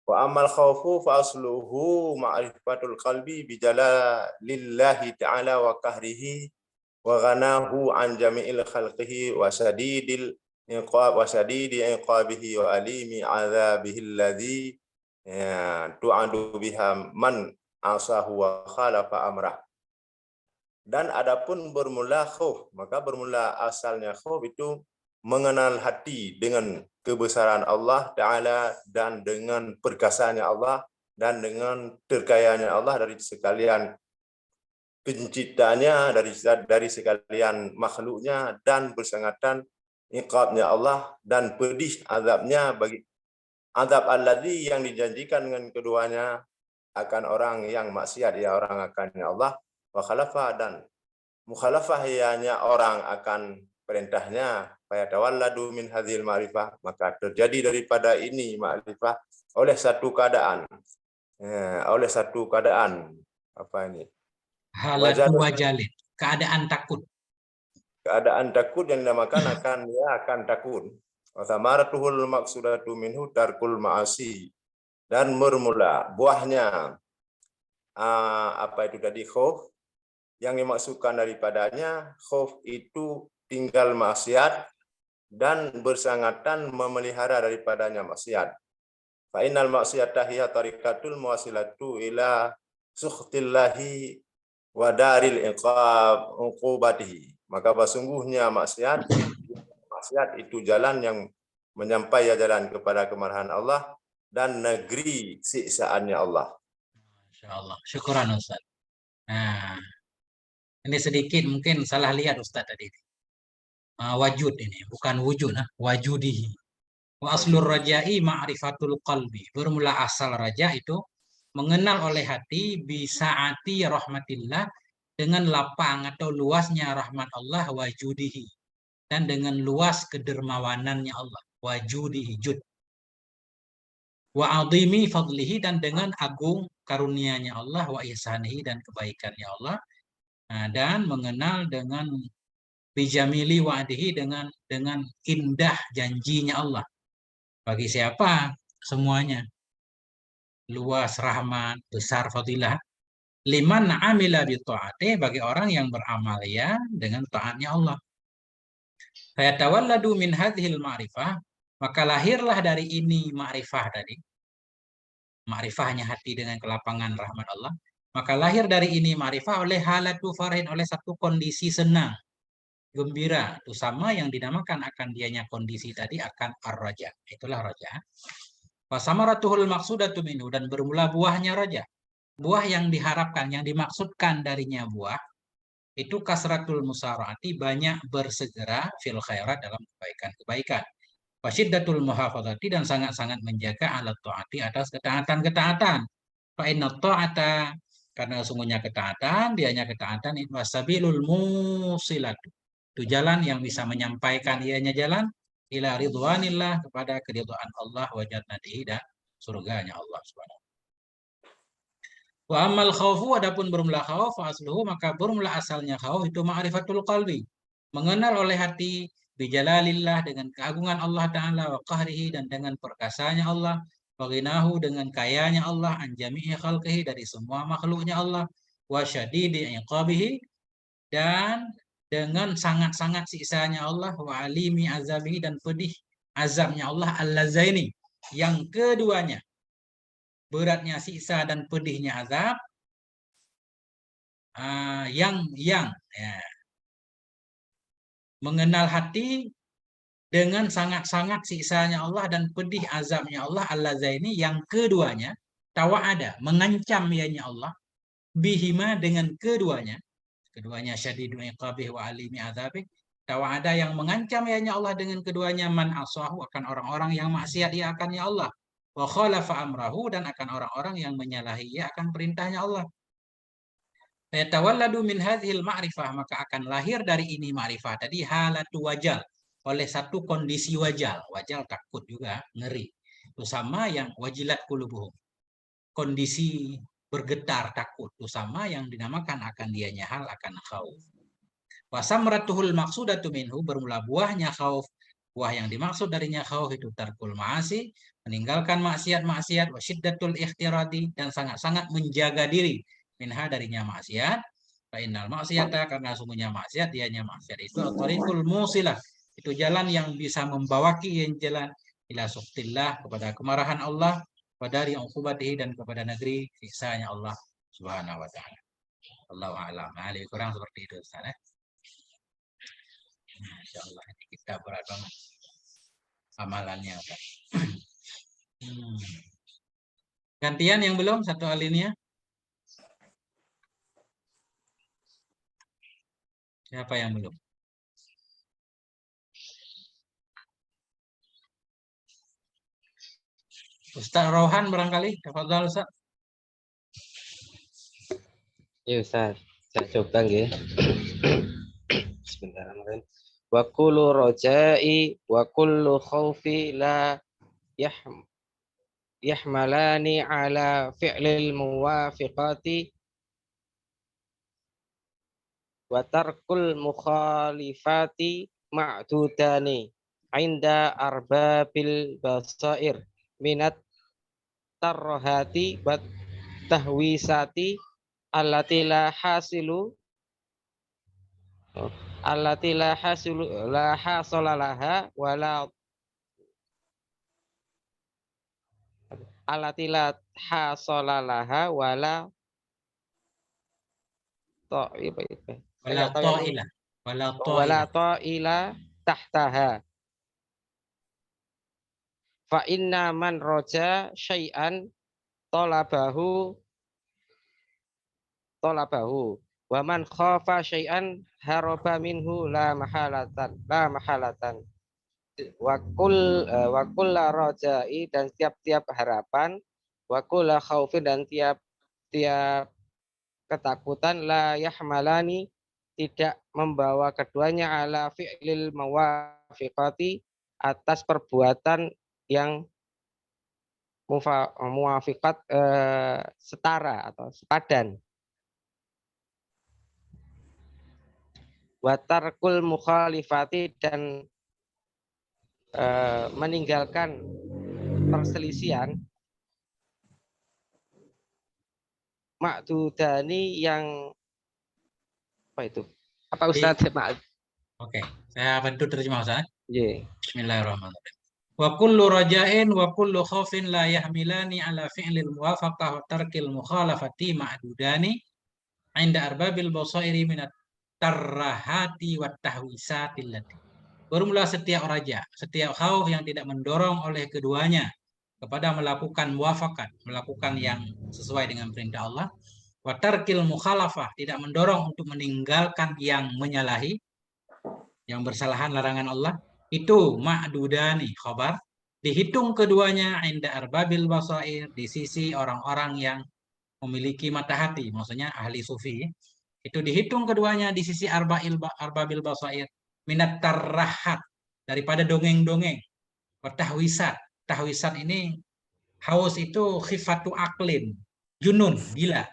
Wa amal khaufu fa asluhu ma'rifatul qalbi bi jalalillahi ta'ala wa qahrihi wa ghanahu an jami'il khalqihi wa sadidil iqab wa sadidi iqabihi wa alimi azabihi alladhi tu'adu biha man asahu wa khalafa amrah. Dan adapun bermula khauf, maka bermula asalnya khauf itu mengenal hati dengan kebesaran Allah Ta'ala dan dengan perkasanya Allah dan dengan terkayanya Allah dari sekalian penciptanya, dari sekalian makhluknya, dan bersangatan iqabnya Allah dan pedih azabnya bagi azab alladzi yang dijanjikan dengan keduanya akan orang yang maksiat, ya orang akannya Allah, wa khalafa dan mukhalafah ianya orang akan perintahnya, fayatawalladu min hadhil ma'rifah, maka terjadi daripada ini ma'rifah oleh satu keadaan, apa ini? Halatu wajalin, keadaan takut. Keadaan takut yang dinamakan akan takut. Wa thamaratuhul maqsudatu minhu tarkul ma'asi. Dan bermula buahnya apa itu tadi khauf, yang dimaksudkan daripadanya khauf itu tinggal maksiat dan bersangatan memelihara daripadanya maksiat. Fa innal maksiyata hiya tariqatul muwasilatu ila sukhtillahi wa daril uqubatihi. Maka sesungguhnya maksiat itu jalan yang menyampai jalan kepada kemarahan Allah dan negeri siksaannya Allah. Insyaallah. Syukran Ustaz. Nah, ini sedikit mungkin salah lihat Ustaz tadi. Wajud ini, bukan wujud, wajudihi. Wa aslur raja'i ma'rifatul qalbi. Bermula asal raja itu mengenal oleh hati bisaati rahmatillah, dengan lapang atau luasnya rahmat Allah, wajudihi, dan dengan luas kedermawanannya Allah, wajudihi, jud. Wa adhimi fadlihi, dan dengan agung karunia-Nya Allah, wa ihsanihi, dan kebaikannya Allah. Dan mengenal dengan bijamili wa'dihi, dengan indah janjinya Allah. Bagi siapa? Semuanya. Luas rahmat, besar fadilah. Liman amila bi ta'ati, bagi orang yang beramal ya dengan taatnya Allah. Fayatawalladu min hadhil ma'rifah, maka lahirlah dari ini ma'rifah tadi. Ma'rifahnya hati dengan kelapangan rahmat Allah. Maka lahir dari ini ma'rifah oleh halatu farahin, oleh satu kondisi senang, gembira. Itu sama yang dinamakan akan dianya kondisi tadi akan ar-raja. Itulah raja. Wasamaratuhul maksudatu minhu, dan bermula buahnya raja. Buah yang diharapkan, yang dimaksudkan darinya buah, itu kasratul musaraati, banyak bersegera fil khairat, dalam kebaikan-kebaikan. Wasyiddatul muhafadzati, dan sangat-sangat menjaga alat taati, atas ketaatan-ketaatan. Fa inna ta'ata, karena sungguhnya ketaatan, dianya ketaatan itu wasabilul musilatu. Itu jalan yang bisa menyampaikan ianya jalan ila ridwanillah, kepada keridhaan Allah, wa jannatihi, dan surganya Allah Subhanahu. Wa amal khaufu, adapun bermula khauf, asluhu, maka bermula asalnya khauf itu ma'rifatul qalbi, mengenal oleh hati bijalalillah, dengan keagungan Allah Ta'ala, wa qahrihi, dan dengan perkasanya Allah, wa ghinahu, dengan kayanya Allah, an jami'i khalqihi, dari semua makhluknya Allah, wa syadidi iqabihi, dan dengan sangat-sangat siksanya Allah, wa alimi azabihi, dan pedih azabnya Allah, al-lazaini, yang keduanya, beratnya siksa dan pedihnya azab, yang mengenal hati dengan sangat-sangat siksanya Allah dan pedih azabnya Allah, allazaini yang keduanya, tawa'ada, mengancam ianya Allah, bihima dengan keduanya syadidun iqabih wa alimi azabih, tawa'ada yang mengancam ianya Allah dengan keduanya, man asahu, akan orang-orang yang maksiat ia akan ya Allah, wa khalafa amrahu, dan akan orang-orang yang menyalahi ia akan perintahnya Allah. Yatawalladu min hadhil ma'rifah, maka akan lahir dari ini ma'rifah tadi halatu wajal, oleh satu kondisi wajal takut juga, ngeri. Itu sama yang wajilat qulubuhum, kondisi bergetar takut, itu sama yang dinamakan akan dianya hal akan khauf. Wasamratuhul maksudatu minhu, bermula buahnya khauf, buah yang dimaksud darinya khauf itu tarkul ma'asi, meninggalkan maksiat-maksiat, wasyiddatul ikhtirati, dan sangat-sangat menjaga diri minha darinya maksiat. Fa innal maksiata, karena sungguhnya maksiat, dianya maksiat itu at-tariqul musilah, itu jalan yang bisa membawaki yang jalan ila sukhtillah, kepada kemarahan Allah, pada dari uqubatihi, dan kepada negeri siksanya Allah Subhanahu wa taala. Allahu a'lam. Lebih kurang seperti itu Ustaz. Insyaallah ini kita berat banget amalannya Ustaz. Gantian yang belum satu alinea. Siapa yang belum? Ustaz Rohan barangkali, tafadhal Ustaz. Ya Ustaz, saya coba nggih. Sebentar Amin. Wa kullu rajai wa kullu khaufi la yahmalani ala fi'lil muwafiqati wa tarkul mukhalifati ma'dudani inda arbabil basair minat tarrohati wa tahwisati allati la hasilu la hasolalaha wala allati la hasolalaha wala ta'ila tahtaha. Fa inna man roja syai'an tolabahu wa man khafa syai'an haraba minhu la mahalatan wa kulla rajai, dan tiap-tiap harapan, wa kulla khaufin, dan tiap-tiap ketakutan, la yahmalani, tidak membawa keduanya, ala fi'lil mawafiqati, atas perbuatan yang muwafiqat, setara atau sepadan. Wa tarkul mukhalifati, dan meninggalkan perselisihan, ma'dudani, yang apa itu? Apa Ustaz? Oke, saya bantu terjemah Ustaz. Yeah. Bismillahirrahmanirrahim. Wa kullu raja'in wa kullu khaufin la yahmilani ala fi'lil muwafaqah wa tarkil mukhalafati ma'dudani inda arbabil basairi minat tarrahati wa tahwisati allati. Bermula setiap raja, setiap khauf yang tidak mendorong oleh keduanya kepada melakukan muwafakat, melakukan yang sesuai dengan perintah Allah, wa tarkil mukhalafah, tidak mendorong untuk meninggalkan yang menyalahi, yang bersalahan larangan Allah, itu ma'dudani, khabar, dihitung keduanya inda arbabil basair, di sisi orang-orang yang memiliki mata hati, maksudnya ahli sufi, itu dihitung keduanya di sisi arbabil basair, minat tarrahat, daripada dongeng-dongeng, tahwisat. Tahwisat ini, haus itu khifatu aklin, junun, gila.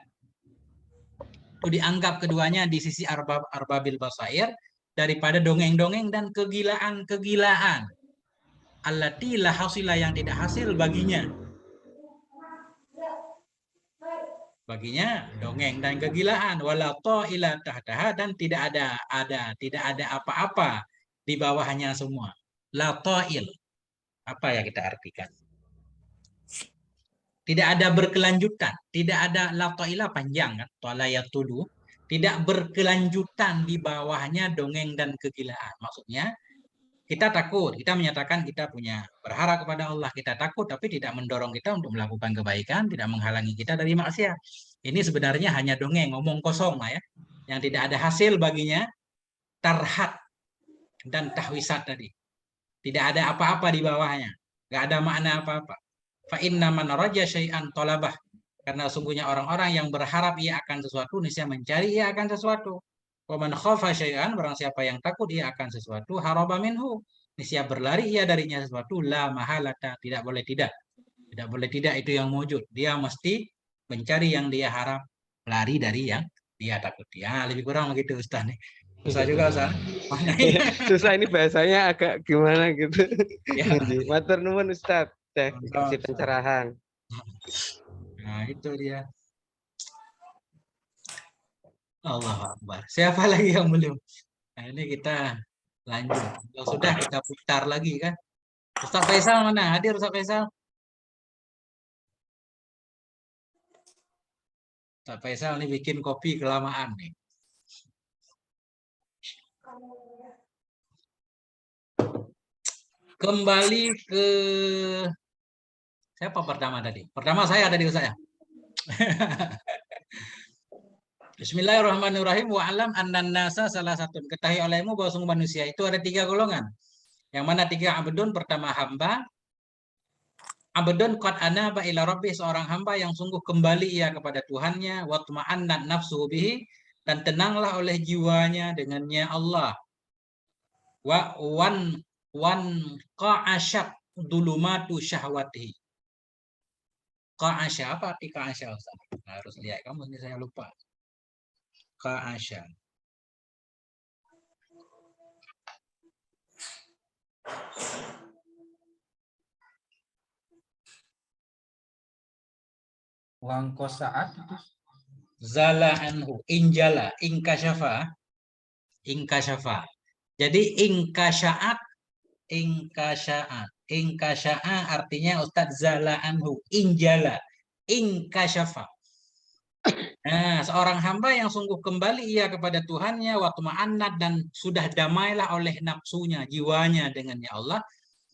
Itu dianggap keduanya di sisi arbabil basair, daripada dongeng-dongeng dan kegilaan-kegilaan. Allati la hasila, yang tidak hasil baginya. Baginya dongeng dan kegilaan, wala ta'ila tahtaha, dan tidak ada apa-apa di bawahnya semua. La ta'il. Apa ya kita artikan? Tidak ada berkelanjutan, tidak ada, la ta'ila panjang kan, ta'ala yatulu, tidak berkelanjutan di bawahnya dongeng dan kegilaan. Maksudnya Kita takut, kita menyatakan kita punya berharap kepada Allah, kita takut, tapi tidak mendorong kita untuk melakukan kebaikan, tidak menghalangi kita dari maksiat. Ini sebenarnya hanya dongeng, ngomong kosong lah ya, yang tidak ada hasil baginya, tarhat dan tahwisat tadi. Tidak ada apa-apa di bawahnya, nggak ada makna apa-apa. Fa inna man raja syai'an talabah. Karena sungguhnya orang-orang yang berharap ia akan sesuatu, niscaya mencari ia akan sesuatu. Wa man khafa syai'an, barang siapa yang takut ia akan sesuatu, haraba minhu, niscaya berlari ia darinya sesuatu, la mahalata, tidak boleh tidak. Tidak boleh tidak, itu yang wujud. Dia mesti mencari yang dia harap, lari dari yang dia takuti. Ya, lebih kurang begitu Ustaz nih. Susah juga Ustaz. Susah ini bahasanya agak gimana gitu. Ya. Matur nuwun Ustaz, dikasih pencerahan. Nah, itu dia. Allah Akbar. Siapa lagi yang belum? Nah, ini kita lanjut. Kalau sudah kita putar lagi kan. Ustaz Faisal mana? Hadir Ustaz Faisal? Ustaz Faisal ini bikin kopi kelamaan nih. Kembali ke siapa pertama tadi? Pertama saya tadi Ustaz ya. Bismillahirrahmanirrahim. Wa alam annan nasa salah satu. Ketahui olehmu bahwa sungguh manusia itu ada 3 golongan. Yang mana 3 abdun, pertama hamba. Abdun qad anaba ila rabbih, seorang hamba yang sungguh kembali ia kepada Tuhannya, wa tuma'annat nafsuhu bihi, dan tenanglah oleh jiwanya dengannya Allah. Wa wan qa'asyat dulumatu syahwatihi. Qa'asya, apa arti qa'asya Ustaz? Harus lihat kamu ini, saya lupa. Qa'asya. Wangko saat itu Zala anhu, injala, inkasyafa. Jadi inkasyaat, inkasya'a artinya Ustadz zala anhu, injala, inkasyafa. Nah, seorang hamba yang sungguh kembali ia kepada Tuhannya, waktu ma'annat, dan sudah damailah oleh nafsunya, jiwanya dengannya Allah,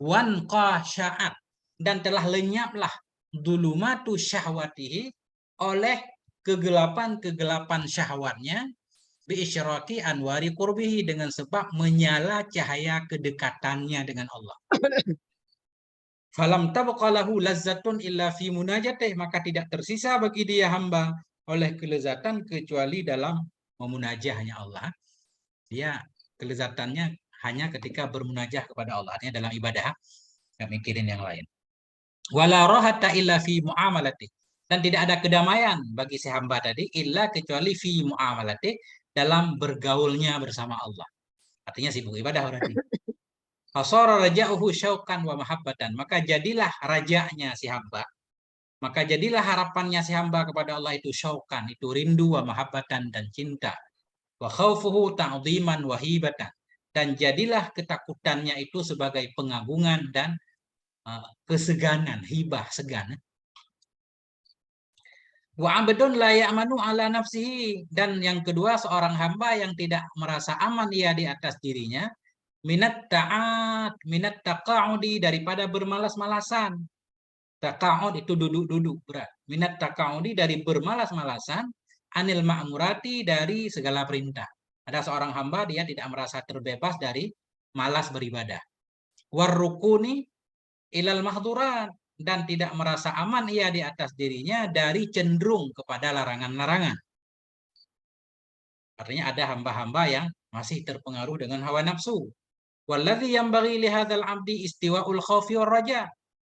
wan qasya'at, dan telah lenyaplah dulumatu syahwatihi, oleh kegelapan-kegelapan syahwatnya, biisyraki anwari qurbihi, dengan sebab menyala cahaya kedekatannya dengan Allah. Falam tabqalahu lazzatun illa fi munajatih, maka tidak tersisa bagi dia hamba oleh kelezatan kecuali dalam memunajahnya Allah. Dia kelezatannya hanya ketika bermunajah kepada Allah, artinya dalam ibadah, nggak mikirin yang lain. Wala rahata illa fi muamalati, dan tidak ada kedamaian bagi si hamba tadi illa kecuali fi muamalati, dalam bergaulnya bersama Allah. Artinya sibuk ibadah berarti. Fasara raja'uhu syauqan wa mahabbatan, maka jadilah rajanya si hamba, maka jadilah harapannya si hamba kepada Allah itu syauqan, itu rindu, wa mahabbatan, dan cinta, wa khaufuhu ta'dhiman wa hibatan, dan jadilah ketakutannya itu sebagai pengagungan dan keseganan, hibah, segan. Wa abdun la ya'manu ala nafsihi, dan yang kedua seorang hamba yang tidak merasa aman ia di atas dirinya, minat taqa'udi, daripada bermalas-malasan. Taqa'ud itu duduk-duduk berat. Minat taqa'udi, dari bermalas-malasan, anil ma'murati, dari segala perintah. Ada seorang hamba dia tidak merasa terbebas dari malas beribadah. Warrukuni ilal mahdurat, dan tidak merasa aman ia di atas dirinya dari cenderung kepada larangan-larangan. Artinya ada hamba-hamba yang masih terpengaruh dengan hawa nafsu. Walladzi yanbaghi li hadzal 'abdi istiwa'ul khaufi war raja.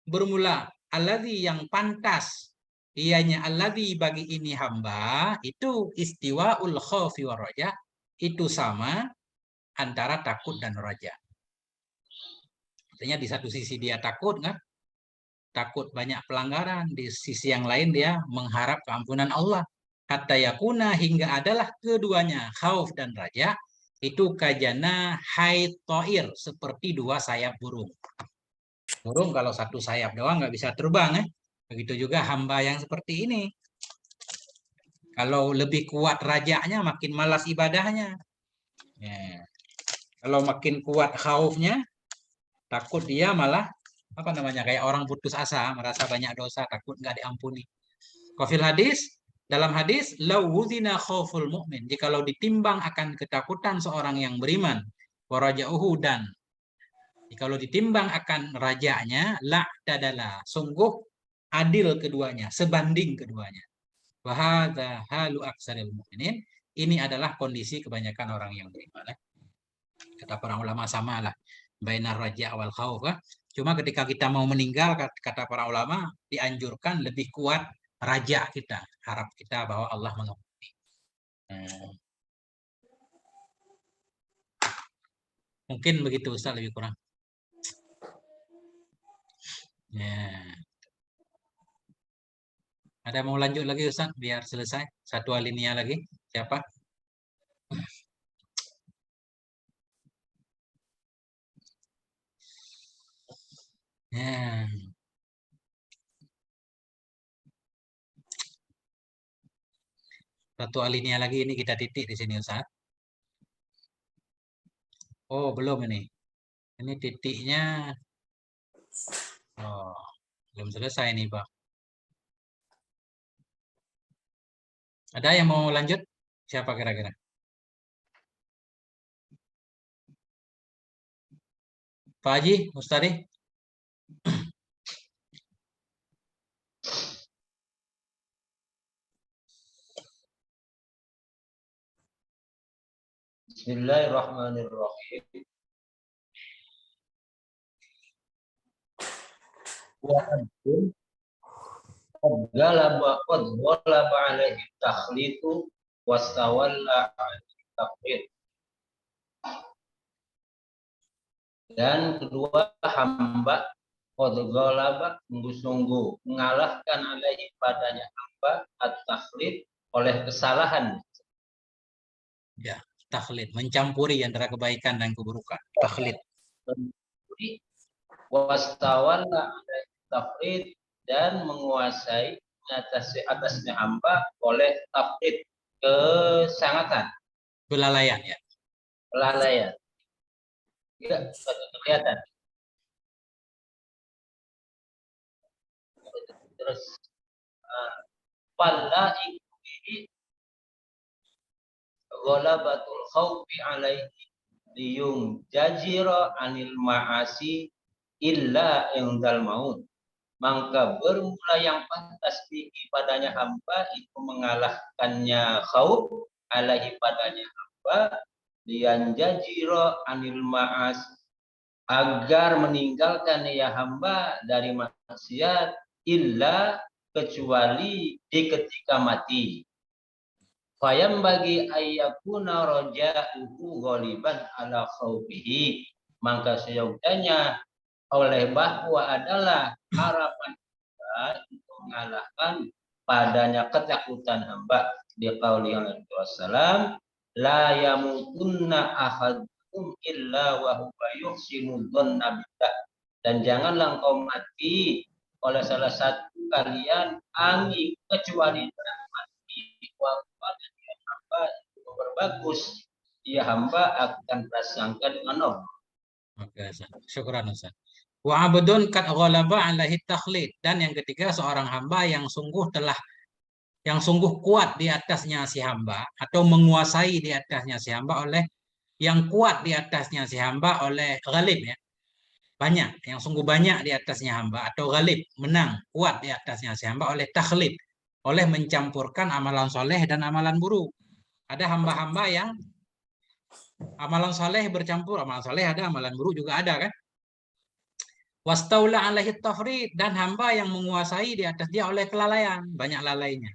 Bermula alladzi, yang pantas, ianya alladzi, bagi ini hamba itu istiwa'ul khaufi war raja, itu sama antara takut dan raja. Artinya di satu sisi dia takut kan? Takut banyak pelanggaran, di sisi yang lain dia mengharap keampunan Allah. Hatta yakuna, hingga adalah keduanya, khauf dan raja, itu kajana haitoir, seperti 2 sayap burung. Burung kalau 1 sayap doang nggak bisa terbang. Begitu juga hamba yang seperti ini. Kalau lebih kuat rajanya, makin malas ibadahnya. Ya. Kalau makin kuat khaufnya, Takut dia malah apa namanya kayak orang putus asa, merasa banyak dosa, takut nggak diampuni. Kafil hadis, dalam hadis, lau wuzina khauful mu'min, jikalau ditimbang akan ketakutan seorang yang beriman, waraja'uhu, dan jikalau ditimbang akan rajanya, la'tadala, sungguh adil keduanya, sebanding keduanya. Wa hadza halu aksaril mu'minin, ini adalah kondisi kebanyakan orang yang beriman. Kata para ulama samalah bainar raja' wal khauf. Cuma ketika kita mau meninggal, kata para ulama, dianjurkan lebih kuat raja kita, harap kita bahwa Allah mengampuni. Mungkin begitu Ustaz, lebih kurang. Ya. Ada mau lanjut lagi Ustaz biar selesai satu alinea lagi? Siapa? Ya. Satu alinea lagi, ini kita titik di sini Ustaz. Oh, belum ini. Ini titiknya. Oh, belum selesai nih, Pak. Ada yang mau lanjut? Siapa kira-kira? Pak Haji, Ustadi? Bismillahirrahmanirrahim. Qad ghalaba alaihi takhlitu wastawalla alaihi taqlid. Dan kedua hamba qad ghalaba, sungguh-sungguh mengalahkan alaihi padanya hamba at-takhlid, oleh kesalahan. Ya, takhlid, mencampuri antara kebaikan dan keburukan. Takhlid. Wastawalla alaihi taqlid, dan menguasai atasnya hamba oleh taqlid, kesangatan, Kelalaian ya. kelalaian. Tidak kelihatan. Terus pada ikuti ghalabatul khawfi alaihi liyung jajira anil ma'asi illa indal maut. Maka bermula yang pantas padanya hamba itu mengalahkannya khauf alaihi padanya hamba liyan jajira anil ma'as, agar meninggalkan ya hamba dari maksiat, illa kecuali di ketika mati. Fayam bagi ayyakuna raja'uhu ghaliban ala khaufihi, maka seyogyanya oleh bahwa adalah harapan kita untuk mengalahkan padanya ketakutan hamba. Di qauli Alaihi Wasallam, la yamutunna ahadukum illa wa huwa yuhsinu dhanna billah, dan janganlah engkau mati oleh salah satu kalian angin kecuali mati hamba itu berbagus, dia hamba akan prasangka dengan Allah. Oke, syukran Ustaz. Wa abdun kad ghalaba alaihi takhlid, dan yang ketiga seorang hamba yang sungguh kuat di atasnya si hamba, atau menguasai di atasnya si hamba oleh yang kuat di atasnya si hamba oleh ghalib ya. Banyak, yang sungguh banyak di atasnya hamba, atau ghalib, menang, kuat di atasnya si hamba oleh takhlid, oleh mencampurkan amalan soleh dan amalan buruk. Ada hamba-hamba yang amalan soleh bercampur, amalan soleh ada, amalan buruk juga ada kan. Wastaula alaihi tafrid, dan hamba yang menguasai di atas dia oleh kelalaian, banyak lalainya.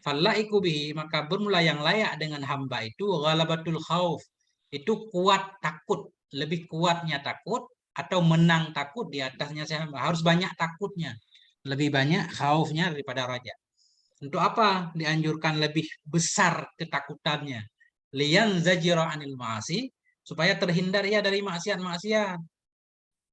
Fallaiku bihi, maka bermula yang layak dengan hamba itu ghalabatul khauf, itu kuat takut, lebih kuatnya takut atau menang takut di atasnya si hamba. Harus banyak takutnya, lebih banyak khaufnya daripada raja. Untuk apa dianjurkan lebih besar ketakutannya? Liyan zajira anil ma'asi, supaya terhindar ia dari maksiat-maksiat.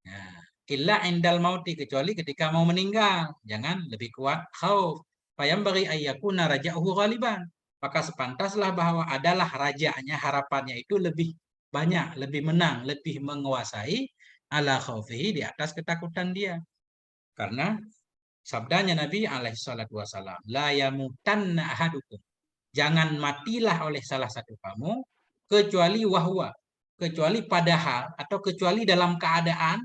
Nah, illa indal mauti, kecuali ketika mau meninggal, jangan lebih kuat khauf. Fayam bagi ayyakuna raja'uhu ghaliban, maka sepantaslah bahwa adalah rajanya, harapannya itu lebih banyak, lebih menang, lebih menguasai ala khaufihi, di atas ketakutan dia. Karena sabdanya Nabi alaihi salatu wasalam, la yamutanna ahadukum. Jangan matilah oleh salah satu kamu kecuali wahwa, kecuali padahal atau kecuali dalam keadaan,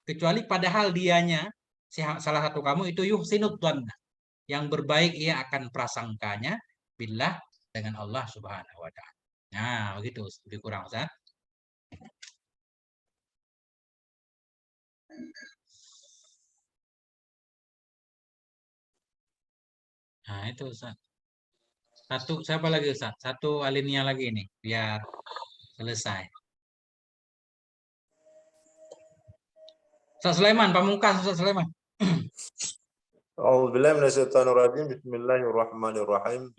kecuali padahal dianya salah satu kamu itu yuhsinud dhanna, yang berbaik ia akan prasangkanya billah, dengan Allah Subhanahu wa taala. Nah, begitu lebih kurang, Ustaz. Nah, itu Ustaz. Satu, siapa lagi Ustaz? Satu alinea lagi nih, biar selesai. Ustaz Sulaiman, Pamungkas Ustaz Sulaiman. A'udzubillahi minasyaitonirrajim. Bismillahirrahmanirrahim.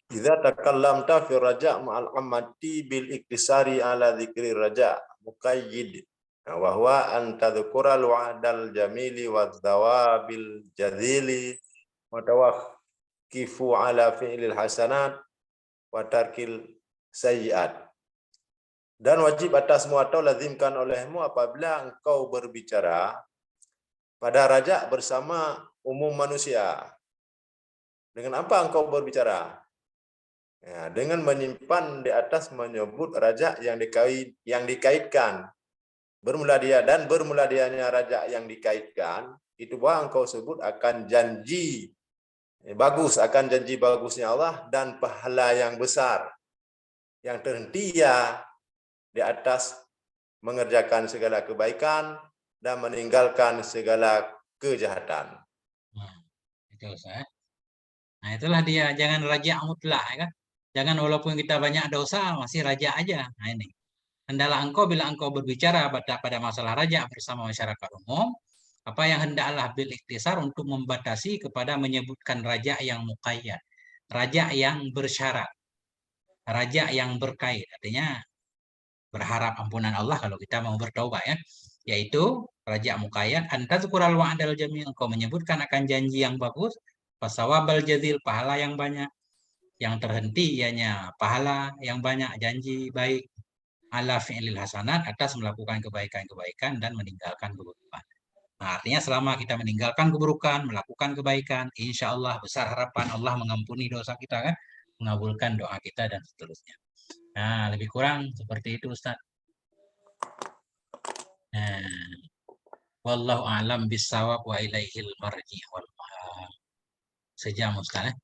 Idza takallamta fi raja' ma'al ammati bil iktisari ala dzikri raja' muqayyid wa huwa an tadhkura al-wa'dal jamili wa thawabil jazili wa tawaqqifu ala fi'lil hasanat wa tarkil sayyi'at. Dan wajib atasmu atau lazimkan olehmu apabila engkau berbicara pada raja bersama umum manusia. Dengan apa engkau berbicara? Ya, dengan menyimpan di atas menyebut raja yang dikaitkan. Bermula dia dan bermula dianya raja yang dikaitkan, itu bahwa engkau sebut akan janji bagus, akan janji bagusnya Allah dan pahala yang besar. Yang terhenti ya di atas mengerjakan segala kebaikan dan meninggalkan segala kejahatan. Nah, itu Ustaz. Nah, itulah dia, jangan raja mutlak, ya kan? Jangan walaupun kita banyak dosa masih raja aja. Nah, ini. Hendaklah engkau bila engkau berbicara pada masalah raja bersama masyarakat umum, apa yang hendaklah bil iktisar untuk membatasi kepada menyebutkan raja yang muqayyad, raja yang bersyarat, raja yang berkait, artinya berharap ampunan Allah kalau kita mau bertaubat, ya, yaitu raja muqayyad, antazkural wa'dal jami', engkau menyebutkan akan janji yang bagus, fasawabal jazil, pahala yang banyak, yang terhenti ianya pahala yang banyak, janji baik, ala fi'lil hasanat, atas melakukan kebaikan-kebaikan dan meninggalkan keburukan. Nah, artinya selama kita meninggalkan keburukan, melakukan kebaikan, insya Allah besar harapan Allah mengampuni dosa kita, kan, mengabulkan doa kita dan seterusnya. Nah, lebih kurang seperti itu Ustaz. Nah, wallahu a'lam bissawab wa ilaihil marji wal ma'ab. Sejam Ustaz, ya.